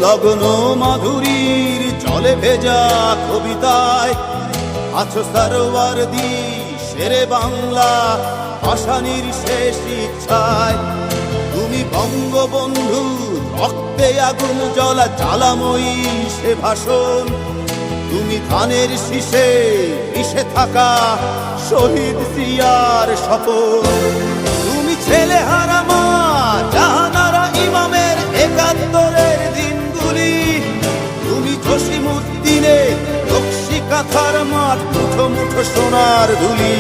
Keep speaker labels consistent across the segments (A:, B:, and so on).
A: লগ্ন মাধুরীর জলে ভেজা কবিতায় আছো সরোয়ারদি শেরে বাংলা ভাষানির শেষ ইচ্ছায়। তুমি বঙ্গবন্ধু রক্তে আগুন জ্বলা জ্বালাময়ী সে ভাষণ। তুমি ধানের শীষে মিশে থাকা শহীদ জিয়ার শপথ। তুমি ছেলে হারা মা জাহানারা ইমামের ৭১-এর দিনগুলি। তুমি জসিমউদ্দিনের নকশি কাঁথার মাঠ মুঠো মুঠো সোনার ধুলি।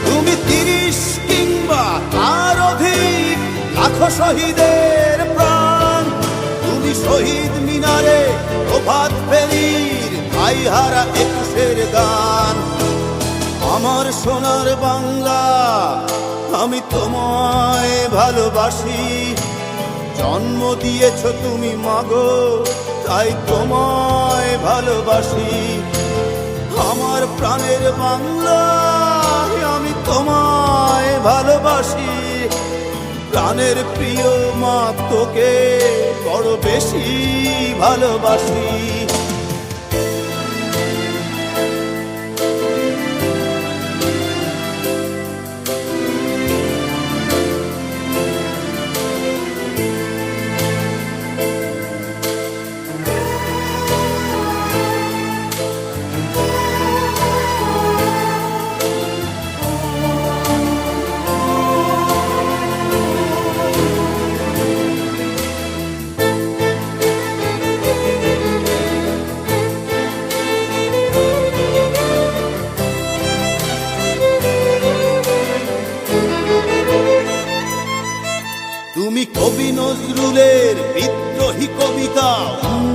A: তুমি ৩০ কিংবা তার অধিক লাখো শহীদের প্রাণ। তুমি শহীদ মিনারে প্রভাত ফেরির ভাইহারা ২১-এর গান। আমার সোনার বাংলা আমি তোমায় ভালোবাসি। জন্ম দিয়েছ তুমি মাগো তাই তোমায় ভালোবাসি। আমার প্রাণের বাংলা আমি তোমায় ভালোবাসি। প্রাণের প্রিয় মা তোকে বড় বেশি ভালোবাসি। তুমি কবি নজরুলের বিদ্রোহী কবিতা